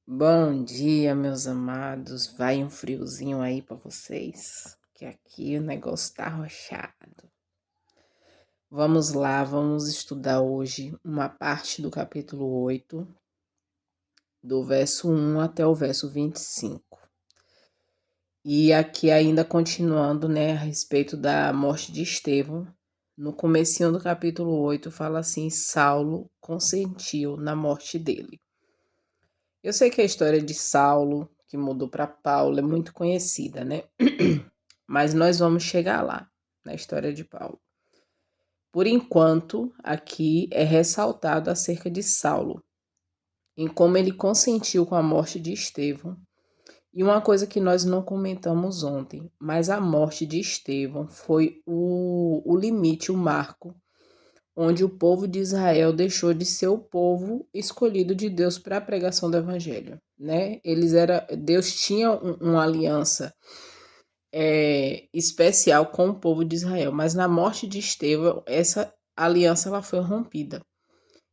Bom dia, meus amados. Vai um friozinho aí pra vocês, que aqui o negócio tá arrochado. Vamos lá, vamos estudar hoje uma parte do capítulo 8, do verso 1 até o verso 25. E aqui ainda continuando, né, a respeito da morte de Estevão. No comecinho do capítulo 8 fala assim: Saulo consentiu na morte dele. Eu sei que a história de Saulo, que mudou para Paulo, é muito conhecida, né? Mas nós vamos chegar lá, na história de Paulo. Por enquanto, aqui é ressaltado acerca de Saulo, em como ele consentiu com a morte de Estevão. E uma coisa que nós não comentamos ontem, mas a morte de Estevão foi o limite, o marco, onde o povo de Israel deixou de ser o povo escolhido de Deus para a pregação do evangelho, né? Deus tinha uma aliança especial com o povo de Israel, mas na morte de Estevão essa aliança ela foi rompida.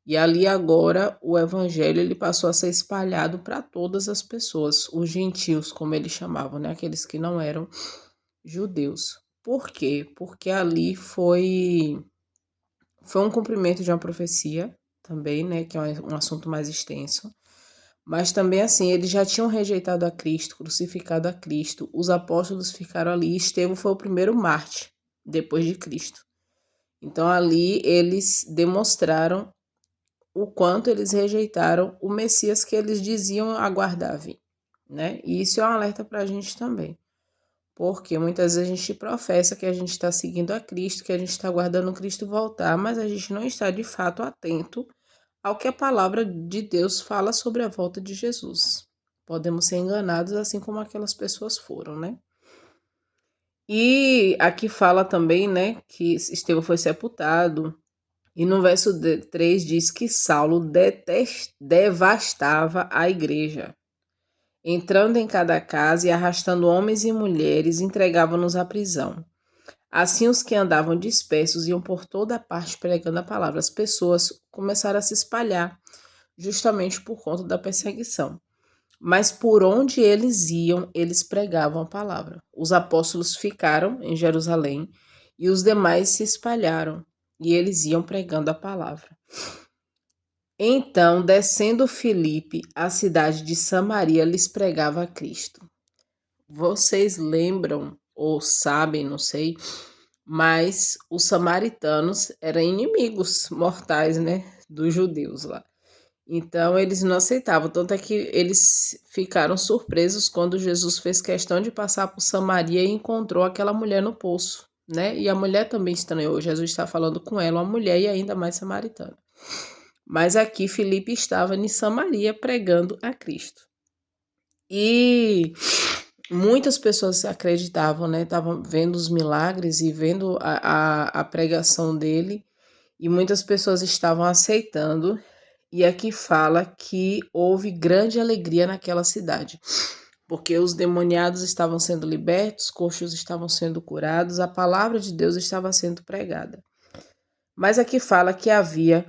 E ali agora o evangelho ele passou a ser espalhado para todas as pessoas, os gentios, como eles chamavam, né? Aqueles que não eram judeus. Por quê? Porque ali foi um cumprimento de uma profecia também, né, que é um assunto mais extenso. Mas também assim, eles já tinham rejeitado a Cristo, crucificado a Cristo. Os apóstolos ficaram ali. Estevão foi o primeiro mártir depois de Cristo. Então ali eles demonstraram o quanto eles rejeitaram o Messias que eles diziam aguardar vir, né? E isso é um alerta para a gente também. Porque muitas vezes a gente professa que a gente está seguindo a Cristo, que a gente está aguardando Cristo voltar, mas a gente não está de fato atento ao que a palavra de Deus fala sobre a volta de Jesus. Podemos ser enganados assim como aquelas pessoas foram, né? E aqui fala também, né, que Estevão foi sepultado. E no verso 3 diz que Saulo devastava a igreja, entrando em cada casa e arrastando homens e mulheres, entregavam-nos à prisão. Assim, os que andavam dispersos iam por toda parte pregando a palavra. As pessoas começaram a se espalhar, justamente por conta da perseguição. Mas por onde eles iam, eles pregavam a palavra. Os apóstolos ficaram em Jerusalém e os demais se espalharam, e eles iam pregando a palavra. Então, descendo Filipe, a cidade de Samaria lhes pregava a Cristo. Vocês lembram ou sabem, não sei, mas os samaritanos eram inimigos mortais, né, dos judeus lá. Então eles não aceitavam, tanto é que eles ficaram surpresos quando Jesus fez questão de passar por Samaria e encontrou aquela mulher no poço, né? E a mulher também estranhou, Jesus está falando com ela, uma mulher e ainda mais samaritana. Mas aqui Filipe estava em Samaria pregando a Cristo. E muitas pessoas acreditavam, né? Estavam vendo os milagres e vendo a pregação dele, e muitas pessoas estavam aceitando. E aqui fala que houve grande alegria naquela cidade, porque os demoniados estavam sendo libertos, coxos estavam sendo curados, a palavra de Deus estava sendo pregada. Mas aqui fala que havia,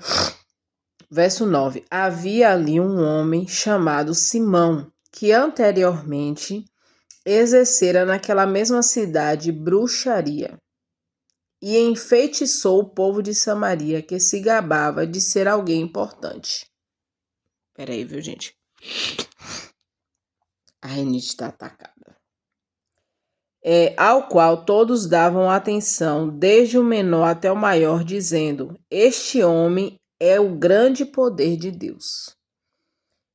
verso 9, havia ali um homem chamado Simão, que anteriormente exercera naquela mesma cidade bruxaria e enfeitiçou o povo de Samaria, que se gabava de ser alguém importante. Peraí, viu, gente? A rinite está atacada. Ao qual todos davam atenção, desde o menor até o maior, dizendo: Este homem é o grande poder de Deus.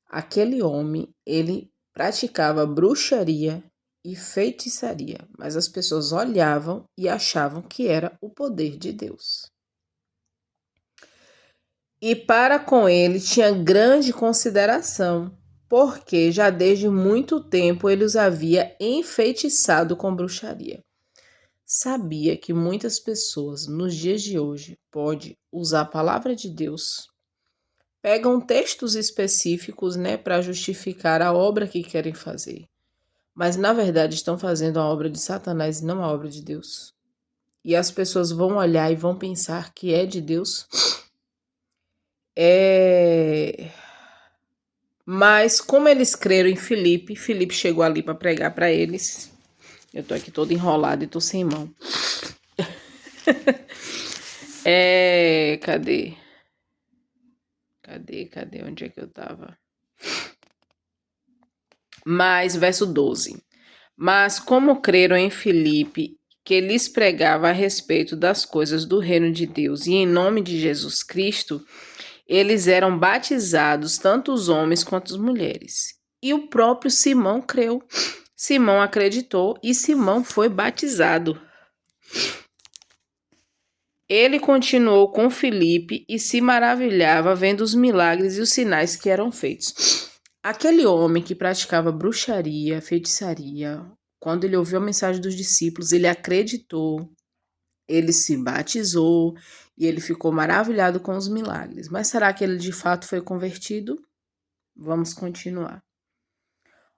Aquele homem, ele praticava bruxaria e feitiçaria, mas as pessoas olhavam e achavam que era o poder de Deus. E para com ele tinha grande consideração, porque já desde muito tempo ele os havia enfeitiçado com bruxaria. Sabia que muitas pessoas nos dias de hoje podem usar a palavra de Deus, pegam textos específicos, né, para justificar a obra que querem fazer, mas na verdade estão fazendo a obra de Satanás e não a obra de Deus. E as pessoas vão olhar e vão pensar que é de Deus. Mas como eles creram em Filipe, Filipe chegou ali para pregar para eles. Eu tô aqui toda enrolada e tô sem mão. Cadê? Cadê? Onde é que eu tava? Mas, verso 12. Mas como creram em Filipe, que lhes pregava a respeito das coisas do reino de Deus e em nome de Jesus Cristo, eles eram batizados, tanto os homens quanto as mulheres. E o próprio Simão creu. Simão acreditou e Simão foi batizado. Ele continuou com Filipe e se maravilhava vendo os milagres e os sinais que eram feitos. Aquele homem que praticava bruxaria, feitiçaria, quando ele ouviu a mensagem dos discípulos, ele acreditou, ele se batizou e ele ficou maravilhado com os milagres. Mas será que ele de fato foi convertido? Vamos continuar.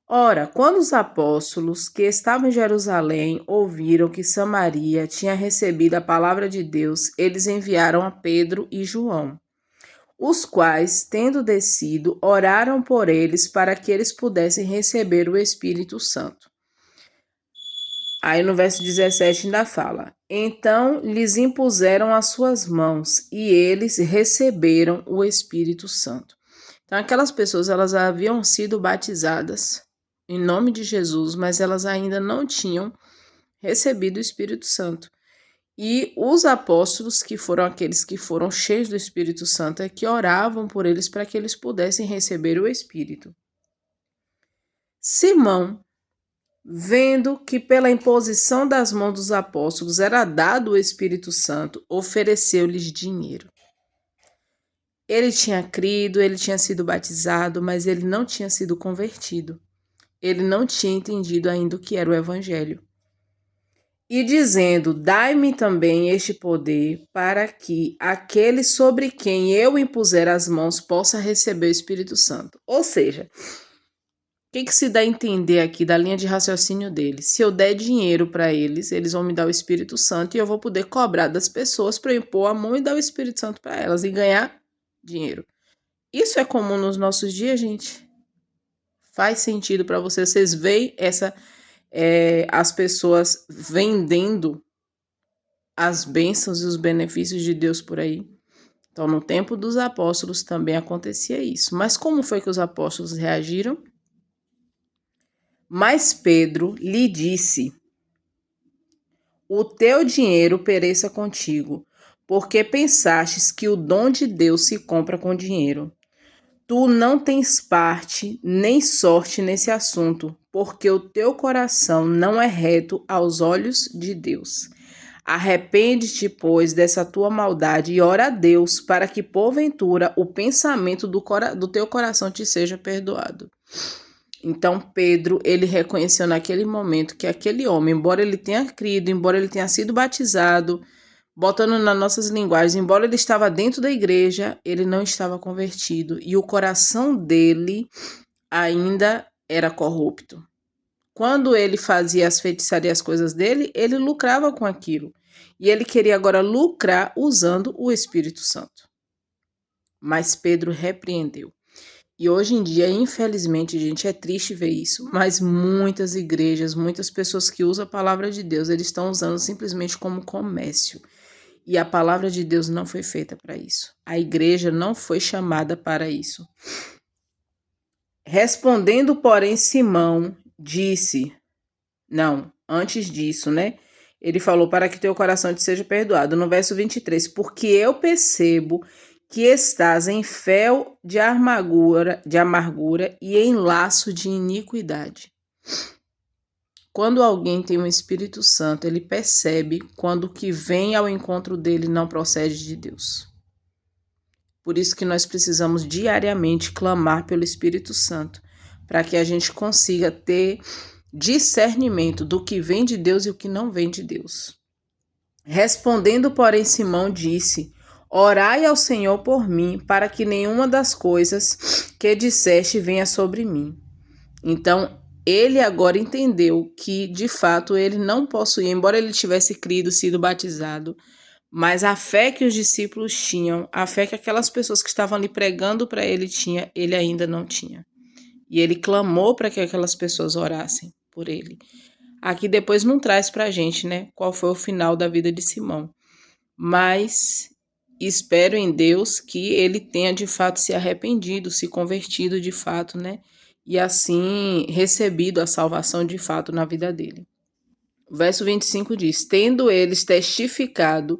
Ora, quando os apóstolos que estavam em Jerusalém ouviram que Samaria tinha recebido a palavra de Deus, eles enviaram a Pedro e João, os quais, tendo descido, oraram por eles para que eles pudessem receber o Espírito Santo. Aí no verso 17 ainda fala: então lhes impuseram as suas mãos e eles receberam o Espírito Santo. Então aquelas pessoas, elas haviam sido batizadas em nome de Jesus, mas elas ainda não tinham recebido o Espírito Santo. E os apóstolos, que foram aqueles que foram cheios do Espírito Santo, é que oravam por eles para que eles pudessem receber o Espírito. Simão, vendo que pela imposição das mãos dos apóstolos era dado o Espírito Santo, ofereceu-lhes dinheiro. Ele tinha crido, ele tinha sido batizado, mas ele não tinha sido convertido. Ele não tinha entendido ainda o que era o Evangelho. E dizendo: dai-me também este poder, para que aquele sobre quem eu impuser as mãos possa receber o Espírito Santo. Ou seja, o que se dá a entender aqui da linha de raciocínio deles? Se eu der dinheiro para eles, eles vão me dar o Espírito Santo e eu vou poder cobrar das pessoas para impor a mão e dar o Espírito Santo para elas e ganhar dinheiro. Isso é comum nos nossos dias, gente? Faz sentido para vocês? Vocês veem as pessoas vendendo as bênçãos e os benefícios de Deus por aí? Então, no tempo dos apóstolos também acontecia isso. Mas como foi que os apóstolos reagiram? Mas Pedro lhe disse: o teu dinheiro pereça contigo, porque pensastes que o dom de Deus se compra com dinheiro. Tu não tens parte nem sorte nesse assunto, porque o teu coração não é reto aos olhos de Deus. Arrepende-te, pois, dessa tua maldade e ora a Deus, para que, porventura, o pensamento do teu coração te seja perdoado. Então, Pedro, ele reconheceu naquele momento que aquele homem, embora ele tenha crido, embora ele tenha sido batizado, botando nas nossas linguagens, embora ele estava dentro da igreja, ele não estava convertido e o coração dele ainda era corrupto. Quando ele fazia as feitiçarias, as coisas dele, ele lucrava com aquilo. E ele queria agora lucrar usando o Espírito Santo. Mas Pedro repreendeu. E hoje em dia, infelizmente, gente, é triste ver isso, mas muitas igrejas, muitas pessoas que usam a palavra de Deus, eles estão usando simplesmente como comércio. E a palavra de Deus não foi feita para isso. A igreja não foi chamada para isso. Respondendo, porém, Simão disse, não, antes disso, né? Ele falou: para que teu coração te seja perdoado. No verso 23, porque eu percebo que estás em fel de amargura e em laço de iniquidade. Quando alguém tem um Espírito Santo, ele percebe quando o que vem ao encontro dele não procede de Deus. Por isso que nós precisamos diariamente clamar pelo Espírito Santo, para que a gente consiga ter discernimento do que vem de Deus e o que não vem de Deus. Respondendo, porém, Simão disse: orai ao Senhor por mim, para que nenhuma das coisas que disseste venha sobre mim. Então, ele agora entendeu que, de fato, ele não possuía, embora ele tivesse crido, sido batizado, mas a fé que os discípulos tinham, a fé que aquelas pessoas que estavam ali pregando para ele tinha, ele ainda não tinha. E ele clamou para que aquelas pessoas orassem por ele. Aqui depois não traz para a gente, né, qual foi o final da vida de Simão. Mas espero em Deus que ele tenha de fato se arrependido, se convertido de fato, né? E assim recebido a salvação de fato na vida dele. O verso 25 diz: Tendo eles testificado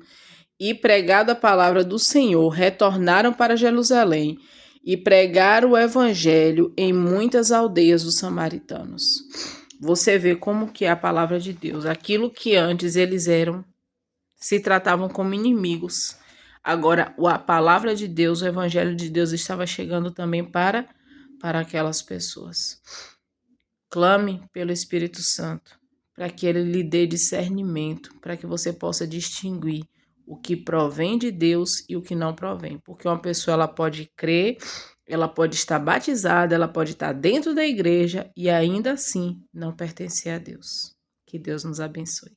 e pregado a palavra do Senhor, retornaram para Jerusalém e pregaram o evangelho em muitas aldeias dos samaritanos. Você vê como que é a palavra de Deus. Aquilo que antes eles eram, se tratavam como inimigos. Agora, a palavra de Deus, o evangelho de Deus estava chegando também para aquelas pessoas. Clame pelo Espírito Santo, para que ele lhe dê discernimento, para que você possa distinguir o que provém de Deus e o que não provém. Porque uma pessoa ela pode crer, ela pode estar batizada, ela pode estar dentro da igreja e ainda assim não pertencer a Deus. Que Deus nos abençoe.